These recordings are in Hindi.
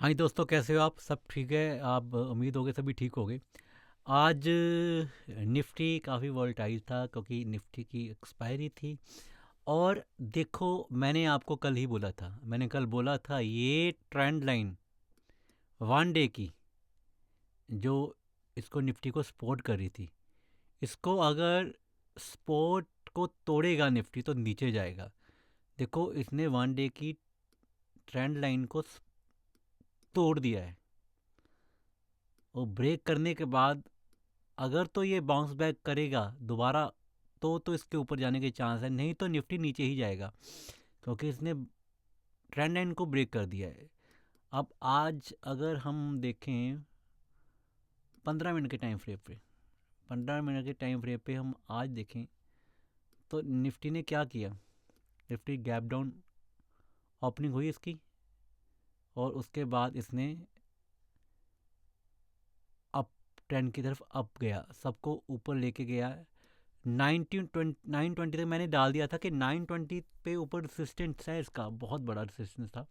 हाँ जी दोस्तों, कैसे हो आप? सब ठीक है? आप उम्मीद होगे सभी ठीक होगे। आज निफ्टी काफ़ी वॉलेटाइल था क्योंकि निफ्टी की एक्सपायरी थी। और देखो, मैंने आपको कल ही बोला था, मैंने कल बोला था ये ट्रेंड लाइन वन डे की जो इसको निफ्टी को सपोर्ट कर रही थी, इसको अगर सपोर्ट को तोड़ेगा निफ्टी तो नीचे जाएगा। देखो, इसने वन डे की ट्रेंड लाइन को तोड़ दिया है। और ब्रेक करने के बाद अगर तो ये बाउंस बैक करेगा दोबारा तो इसके ऊपर जाने के चांस है, नहीं तो निफ्टी नीचे ही जाएगा क्योंकि इसने ट्रेंड लाइन को ब्रेक कर दिया है। अब आज अगर हम देखें 15 मिनट के टाइम फ्रेम पे, 15 मिनट के टाइम फ्रेम पे हम आज देखें तो निफ्टी ने क्या किया। निफ्टी गैप डाउन ओपनिंग हुई इसकी, और उसके बाद इसने अप ट्रेंड की तरफ अप गया, सबको ऊपर लेके गया। 920 तक मैंने डाल दिया था कि 920 पे ऊपर रेसिस्टेंस है इसका, बहुत बड़ा रेसिस्टेंस था।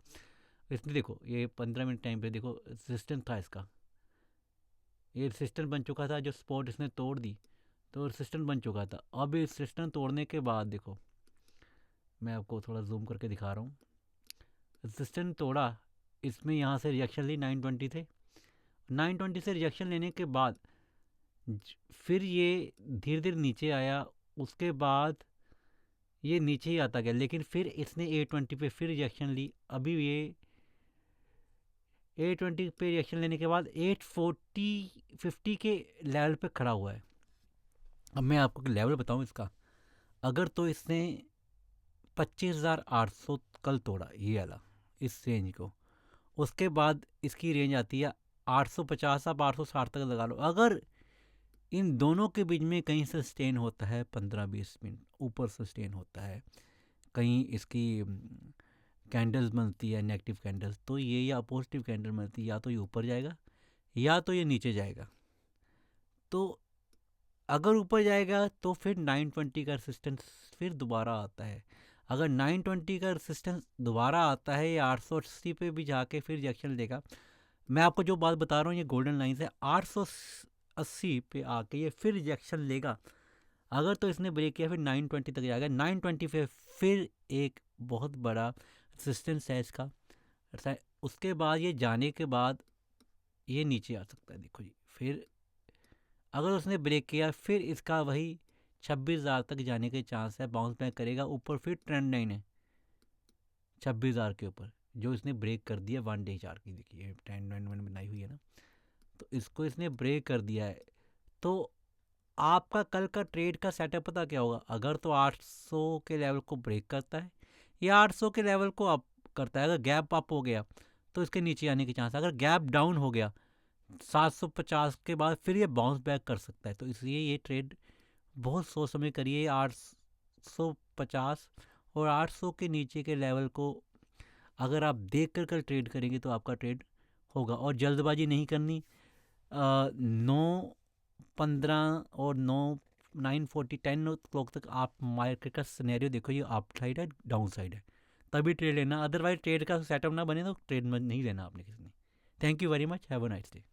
इसने देखो, ये 15 मिनट टाइम पे देखो रेसिस्टेंस था इसका, ये रेसिस्टेंस बन चुका था। जो स्पॉट इसने तोड़ दी तो रेसिस्टेंस बन चुका था। अब इस रेसिस्टेंस तोड़ने के बाद देखो, मैं आपको थोड़ा जूम करके दिखा रहा हूँ। रेसिस्टेंस तोड़ा, इसमें यहाँ से रिएक्शन ली 920 थे। 920 से रिएक्शन लेने के बाद फिर ये धीरे धीरे नीचे आया। उसके बाद ये नीचे ही आता गया, लेकिन फिर इसने 820 पे फिर रिएक्शन ली। अभी ये 820 पे रिएक्शन लेने के बाद 840 के लेवल पे खड़ा हुआ है। अब मैं आपको लेवल बताऊं इसका, अगर तो इसने 25,800 कल तोड़ा ये वाला, इस रेंज को, उसके बाद इसकी रेंज आती है 850। आप 860 तक लगा लो। अगर इन दोनों के बीच में कहीं सस्टेन होता है 15-20 मिनट ऊपर सस्टेन होता है, कहीं इसकी कैंडल्स बनती है नेगेटिव कैंडल्स, तो ये या पॉजिटिव कैंडल बनती है, या तो ये ऊपर जाएगा या तो ये नीचे जाएगा। तो अगर ऊपर जाएगा तो फिर 920 का रेसिस्टेंस फिर दोबारा आता है। अगर 920 का रेसिस्टेंस दोबारा आता है, या 880 पे भी जाके फिर रिएक्शन देगा। मैं आपको जो बात बता रहा हूँ ये गोल्डन लाइन है। 880 पे आके ये फिर रिजेक्शन लेगा। अगर तो इसने ब्रेक किया फिर 920 तक जाएगा। 920 पे फिर एक बहुत बड़ा रेसिस्टेंस है इसका। उसके बाद ये जाने के बाद ये नीचे आ सकता है। देखो जी, फिर अगर उसने ब्रेक किया फिर इसका वही 26,000 तक जाने के चांस है, बाउंस बैक करेगा ऊपर। फिर ट्रेंड लाइन है 26,000 के ऊपर, जो इसने ब्रेक कर दिया वन डे चार्ट की। देखिए ट्रेंड लाइन मैंने बनाई हुई है ना, तो इसको इसने ब्रेक कर दिया है। तो आपका कल का ट्रेड का सेटअप पता क्या होगा? अगर तो 800 के लेवल को ब्रेक करता है या 800 के लेवल को अप करता है, अगर गैप अप हो गया तो इसके नीचे आने की चांस है। अगर गैप डाउन हो गया 750 के बाद फिर ये बाउंस बैक कर सकता है। तो इसलिए ये ट्रेड बहुत सोच समझ करिए। 850 और 800 के नीचे के लेवल को अगर आप देख कर कल ट्रेड करेंगे तो आपका ट्रेड होगा। और जल्दबाजी नहीं करनी। 9:15 और 9:40 10 o'clock तक आप मार्केट का सिनेरियो देखो, ये अप साइड है डाउन साइड है, तभी ट्रेड लेना। अदरवाइज ट्रेड का सेटअप ना बने तो ट्रेड में नहीं लेना आपने किसी ने। Thank you very much, have a nice day.